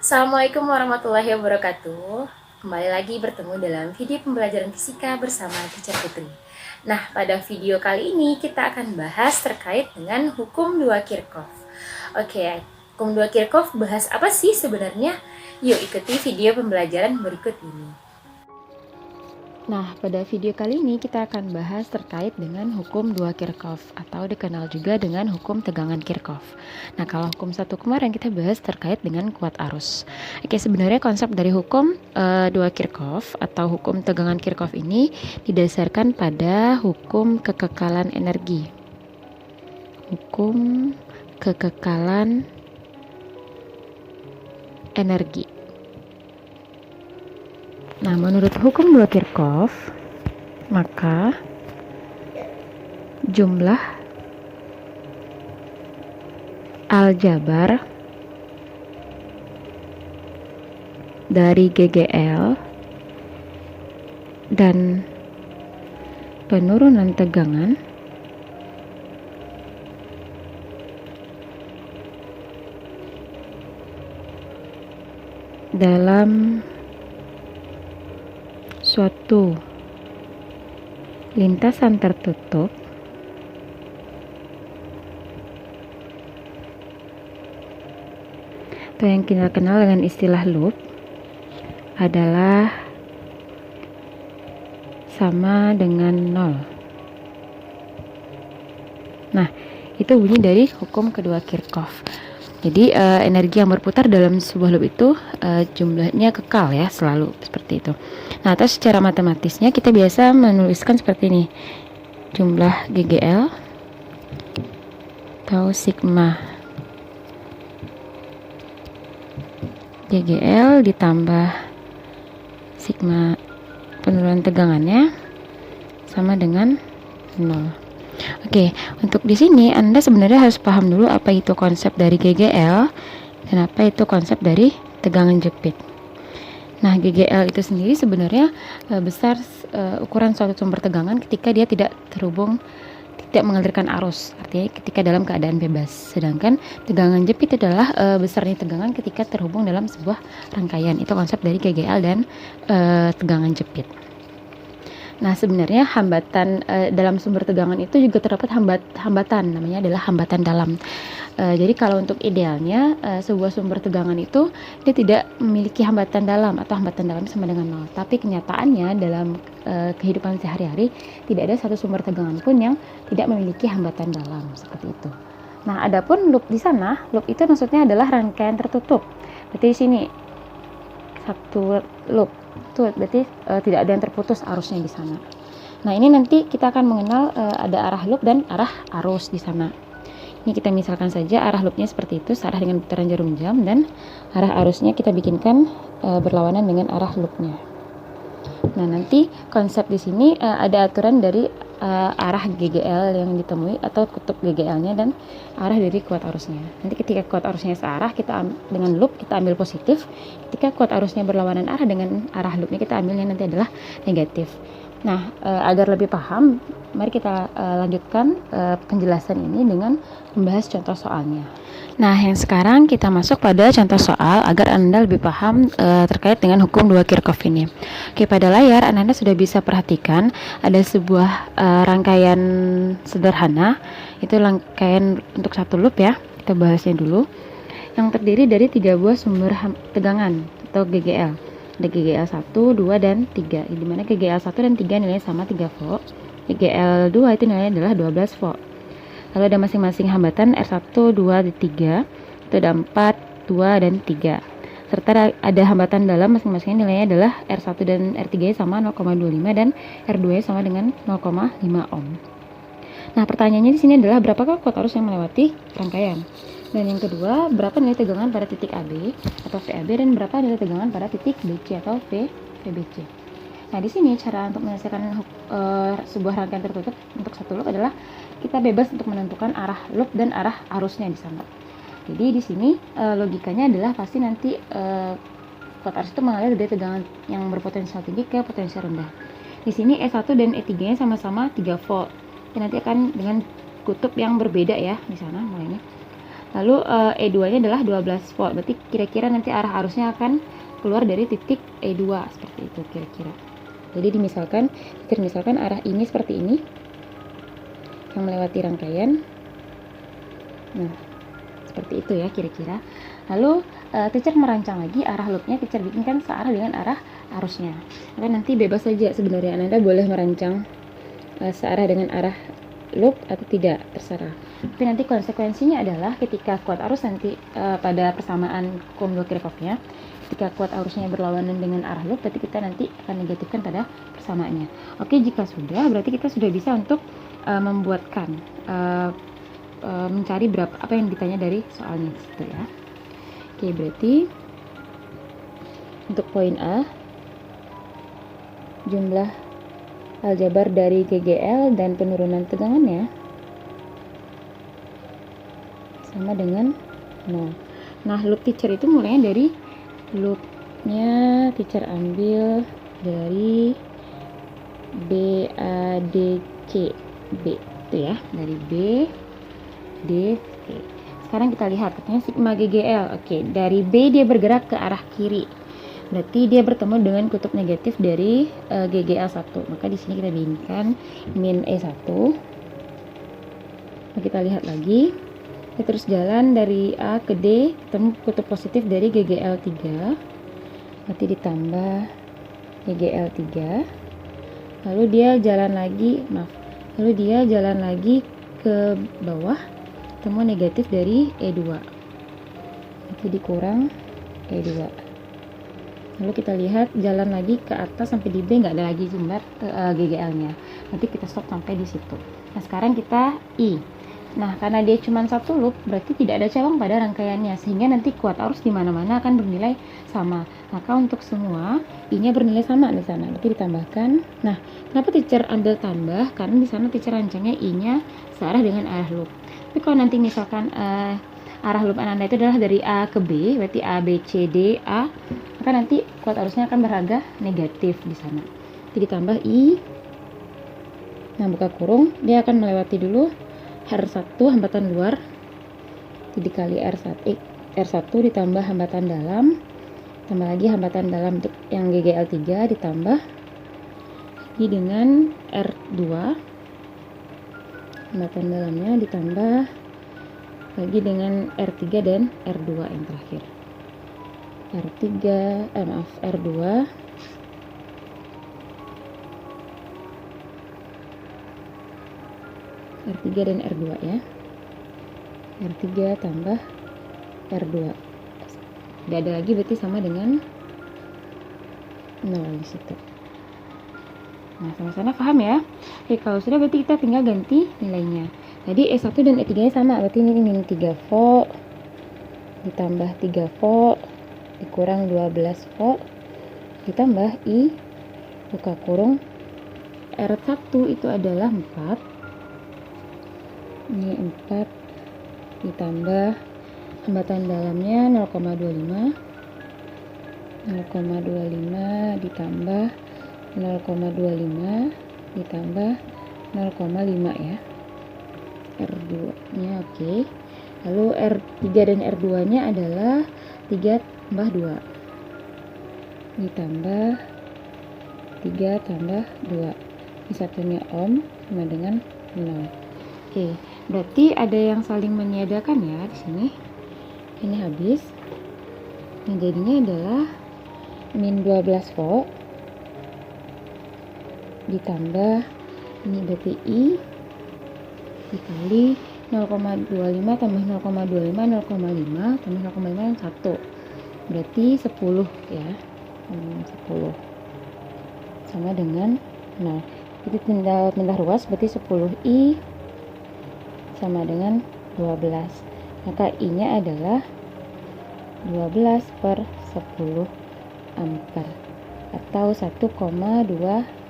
Assalamualaikum warahmatullahi wabarakatuh. Kembali lagi bertemu dalam video pembelajaran fisika bersama Teacher Putri. Nah, pada video kali ini kita akan bahas terkait dengan hukum 2 Kirchhoff. Oke, hukum 2 Kirchhoff bahas apa sih sebenarnya? Yuk ikuti video pembelajaran berikut ini. Nah, pada video kali ini kita akan bahas terkait dengan hukum 2 Kirchhoff atau dikenal juga dengan hukum tegangan Kirchhoff. Nah, kalau hukum 1 kemarin kita bahas terkait dengan kuat arus. Oke, sebenarnya konsep dari hukum 2 Kirchhoff atau hukum tegangan Kirchhoff ini didasarkan pada hukum kekekalan energi. Hukum kekekalan energi. Nah, menurut hukum 2 Kirchhoff, maka jumlah aljabar dari GGL dan penurunan tegangan dalam suatu lintasan tertutup atau yang kita kenal dengan istilah loop adalah sama dengan 0. Nah, itu bunyi dari hukum kedua Kirchhoff. Jadi energi yang berputar dalam sebuah loop itu jumlahnya kekal ya, selalu seperti itu. Nah, atau secara matematisnya kita biasa menuliskan seperti ini. Jumlah GGL atau sigma GGL ditambah sigma penurunan tegangannya sama dengan 0. Oke, untuk di sini Anda sebenarnya harus paham dulu apa itu konsep dari GGL dan apa itu konsep dari tegangan jepit. Nah, GGL itu sendiri sebenarnya besar ukuran suatu sumber tegangan ketika dia tidak mengalirkan arus, artinya ketika dalam keadaan bebas. Sedangkan tegangan jepit adalah besarnya tegangan ketika terhubung dalam sebuah rangkaian. Itu konsep dari GGL dan tegangan jepit. Nah, sebenarnya hambatan dalam sumber tegangan itu juga terdapat hambatan, namanya adalah hambatan dalam. Jadi kalau untuk idealnya sebuah sumber tegangan itu dia tidak memiliki hambatan dalam atau hambatan dalam sama dengan 0. Tapi kenyataannya dalam kehidupan sehari-hari tidak ada satu sumber tegangan pun yang tidak memiliki hambatan dalam seperti itu. Nah, adapun loop di sana, loop itu maksudnya adalah rangkaian tertutup. Berarti di sini satu loop itu berarti tidak ada yang terputus arusnya di sana. Nah, ini nanti kita akan mengenal ada arah loop dan arah arus di sana. Ini kita misalkan saja arah loopnya seperti itu, searah dengan putaran jarum jam, dan arah arusnya kita bikinkan berlawanan dengan arah loopnya. Nah, nanti konsep di sini ada aturan dari arah GGL yang ditemui atau kutub GGL-nya dan arah dari kuat arusnya. Nanti ketika kuat arusnya searah, kita dengan loop kita ambil positif. Ketika kuat arusnya berlawanan arah dengan arah loopnya, kita ambilnya nanti adalah negatif. Nah, agar lebih paham, mari kita lanjutkan penjelasan ini dengan membahas contoh soalnya. Nah, yang sekarang kita masuk pada contoh soal agar Anda lebih paham terkait dengan hukum 2 Kirchhoff ini. Oke, pada layar Anda sudah bisa perhatikan ada sebuah rangkaian sederhana. Itu rangkaian untuk satu loop ya. Kita bahasnya dulu. Yang terdiri dari 3 buah sumber tegangan atau GGL. Ada GGL 1, 2, dan 3. Di mana GGL 1 dan 3 nilainya sama 3 volt. GGL 2 itu nilainya adalah 12 volt. Lalu ada masing-masing hambatan R1, 2, dan 3. Itu ada 4, 2, dan 3. Serta ada hambatan dalam masing-masing nilainya adalah R1 dan R3 sama 0,25 dan R2 sama dengan 0,5 ohm. Nah, pertanyaannya di sini adalah berapakah kuat arus yang melewati rangkaian? Dan yang kedua, berapa nilai tegangan pada titik AB atau VAB dan berapa nilai tegangan pada titik BC atau VBC. Nah, di sini cara untuk menyelesaikan sebuah rangkaian tertutup untuk satu loop adalah kita bebas untuk menentukan arah loop dan arah arusnya di sana. Jadi di sini logikanya adalah pasti nanti kuat arus itu mengalir dari tegangan yang berpotensial tinggi ke potensial rendah. Di sini E1 dan E3-nya sama-sama 3 volt. Dan nanti akan dengan kutub yang berbeda ya di sana mulainya. Lalu E2 nya adalah 12 volt, berarti kira-kira nanti arah arusnya akan keluar dari titik E2 seperti itu kira-kira. Jadi misalkan arah ini seperti ini yang melewati rangkaian. Nah, seperti itu ya kira-kira. Lalu teacher merancang lagi arah loopnya, teacher bikinkan searah dengan arah arusnya. Maka nanti bebas saja sebenarnya Anda boleh merancang searah dengan arah loop atau tidak, terserah. Tapi nanti konsekuensinya adalah ketika kuat arus nanti pada persamaan Coulomb Kirchhoff-nya, ketika kuat arusnya berlawanan dengan arah loop, berarti kita nanti akan negatifkan pada persamaannya. Oke, jika sudah, berarti kita sudah bisa untuk membuatkan mencari berapa apa yang ditanya dari soalnya situ ya. Oke, berarti untuk poin A, jumlah aljabar dari GGL dan penurunan tegangannya sama dengan 0. Nah, loop teacher itu mulainya dari loopnya teacher ambil dari B, A, D, C, B itu ya, dari B, D, C. Sekarang kita lihat katanya sigma GGL. Oke, dari B dia bergerak ke arah kiri. Berarti dia bertemu dengan kutub negatif dari GGL1. Maka di sini kita bikinkan min E1. Nah, kita lihat lagi. Kita terus jalan dari A ke D, ketemu kutub positif dari GGL3. Berarti ditambah GGL3. Lalu dia jalan lagi ke bawah, ketemu negatif dari E2. Nanti dikurang E2. Lalu kita lihat jalan lagi ke atas sampai di B, nggak ada lagi jumlah GGL-nya. Nanti kita stop sampai di situ. Nah, sekarang kita I. Nah, karena dia cuma satu loop, berarti tidak ada cabang pada rangkaiannya, sehingga nanti kuat arus di mana-mana akan bernilai sama. Maka untuk semua I-nya bernilai sama di sana. Berarti ditambahkan. Nah, kenapa teacher ambil tambah? Karena di sana teacher rancangnya I-nya searah dengan arah loop. Tapi kalau nanti misalkan arah loop Anda itu adalah dari A ke B, berarti A, B, C, D, A, maka nanti kuat arusnya akan berharga negatif di sana. Jadi ditambah I. Nah, buka kurung, dia akan melewati dulu R1 hambatan luar, jadi dikali R1 ditambah hambatan dalam, tambah lagi hambatan dalam untuk yang GGL3 ditambah lagi dengan R2, hambatan dalamnya ditambah lagi dengan R3 dan R2 yang terakhir. R2 R3 dan R2 ya. R3 tambah R2. Tidak ada lagi, berarti sama dengan 0 di situ. Nah, sama-sama paham ya? Oke, kalau sudah berarti kita tinggal ganti nilainya. Tadi E1 dan E3 nya sama, berarti ini min 3 volt ditambah 3 volt dikurang 12 volt ditambah I buka kurung R1 itu adalah 4. Ini 4 ditambah hambatan dalamnya 0,25 ditambah 0,25 ditambah 0,5 ya, R2 nya oke. Lalu R3 dan R2 nya adalah 3 tambah 2 ditambah 3 tambah 2, ini satunya ohm sama dengan 0. Oke, berarti ada yang saling meniadakan ya di sini. Ini habis. Yang jadinya adalah min 12 volt ditambah ini berarti I dikali 0,25 tambah 0,25 0,5 tambah 0,5 yang 1. Berarti 10 ya. 10 sama dengan 0. Jadi tinggal pindah ruas, berarti 10I sama dengan 12. Maka I-nya adalah 12 per 10 ampere atau 1,2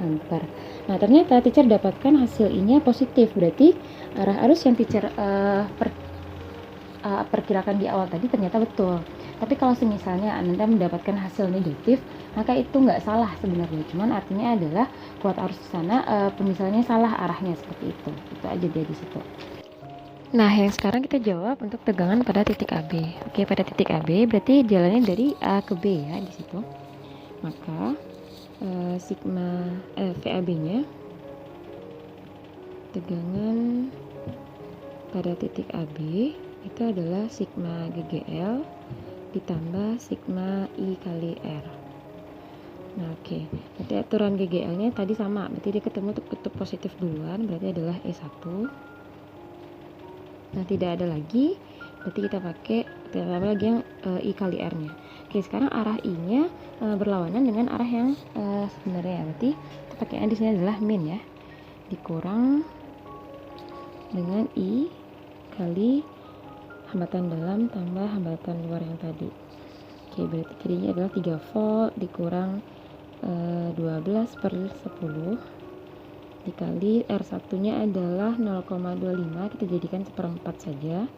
ampere. Nah, ternyata teacher dapatkan hasil I-nya positif. Berarti arah arus yang teacher perkirakan di awal tadi ternyata betul. Tapi kalau misalnya Anda mendapatkan hasil negatif, maka itu nggak salah sebenarnya. Cuman artinya adalah kuat arus di sana pemisahannya salah arahnya seperti itu. Itu aja dia di situ. Nah, yang sekarang kita jawab untuk tegangan pada titik AB. Oke, pada titik AB berarti jalannya dari A ke B ya di situ. Maka sigma VAB-nya tegangan pada titik AB itu adalah sigma GGL ditambah sigma I kali R. Nah, oke. Berarti aturan GGL-nya tadi sama. Berarti dia ketemu kutub positif duluan, berarti adalah E1. Nah, tidak ada lagi. Berarti kita pakai tambah lagi yang I kali R-nya. Oke, sekarang arah I-nya berlawanan dengan arah yang sebenarnya. Berarti kita pakai di sini adalah min ya. Dikurang dengan I kali hambatan dalam tambah hambatan luar yang tadi. Oke, berarti jadinya adalah 3 volt dikurang 12 per 10 dikali R1 nya adalah 0,25, kita jadikan seperempat saja,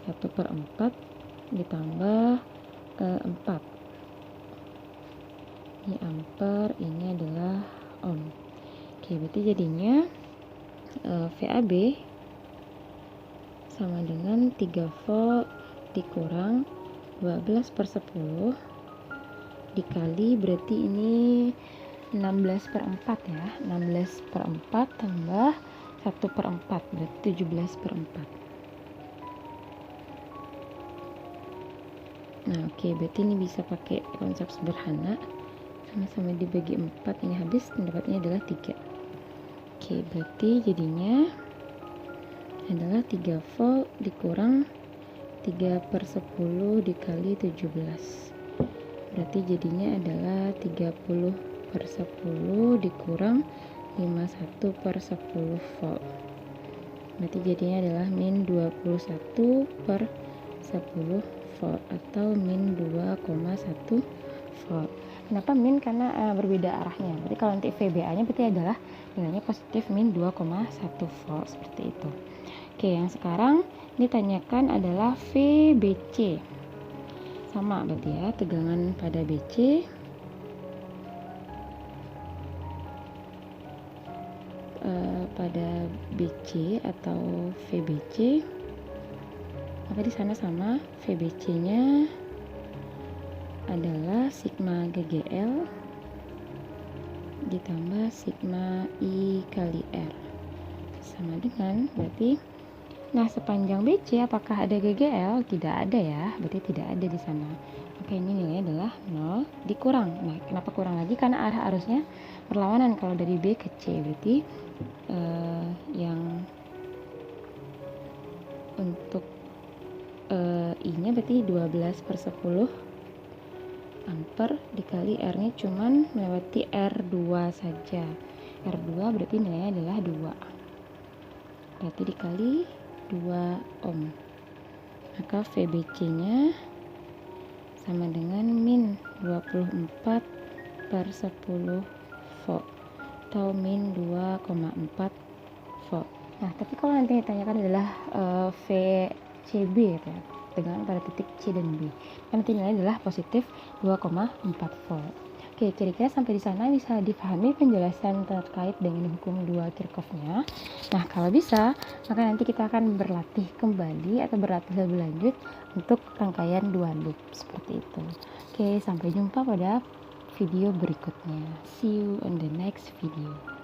1 per 4 ditambah 4, ini ampere, ini adalah ohm. Oke, berarti jadinya VAB sama dengan 3 volt dikurang 12 per 10 dikali, berarti ini 16 per 4 ya, 16 per 4 tambah 1 per 4 berarti 17 per 4. Nah, oke, berarti ini bisa pakai konsep sederhana, sama-sama dibagi 4, ini habis, mendapatnya adalah 3. Oke, berarti jadinya adalah 3 volt dikurang 3 per 10 dikali 17, berarti jadinya adalah 30 per 10 dikurang 51 per 10 volt, berarti jadinya adalah min 21 per 10 volt atau min 2,1 volt. Kenapa min? Karena berbeda arahnya. Berarti kalau nanti VBA nya berarti adalah nilainya positif min 2,1 volt seperti itu. Oke, yang sekarang ditanyakan adalah VBC. Sama berarti ya, tegangan pada BC pada BC atau VBC, maka di sana sama, VBC-nya adalah sigma GGL ditambah sigma I kali R sama dengan, berarti nah sepanjang BC apakah ada GGL? Tidak ada ya, berarti tidak ada di sana. Maka ini nilainya adalah 0 dikurang. Nah, kenapa kurang lagi? Karena arah arusnya berlawanan kalau dari B ke C, berarti yang untuk I-nya berarti 12 per 10 ampere dikali R-nya cuman melewati R2 saja. R2 berarti nilainya adalah 2. Berarti dikali 2 ohm. Maka VBC-nya sama dengan min 24 per 10 volt atau min 2,4 volt. Nah, tapi kalau nanti ditanyakan adalah VCB ya, tegangan pada titik C dan B, nanti nilainya adalah positif 2,4 volt. Oke, kira-kira sampai di sana bisa dipahami penjelasan terkait dengan hukum 2 Kirchhoff-nya. Nah, kalau bisa, maka nanti kita akan berlatih kembali atau berlatih lebih lanjut untuk rangkaian 2 loop seperti itu. Oke, sampai jumpa pada video berikutnya. See you on the next video.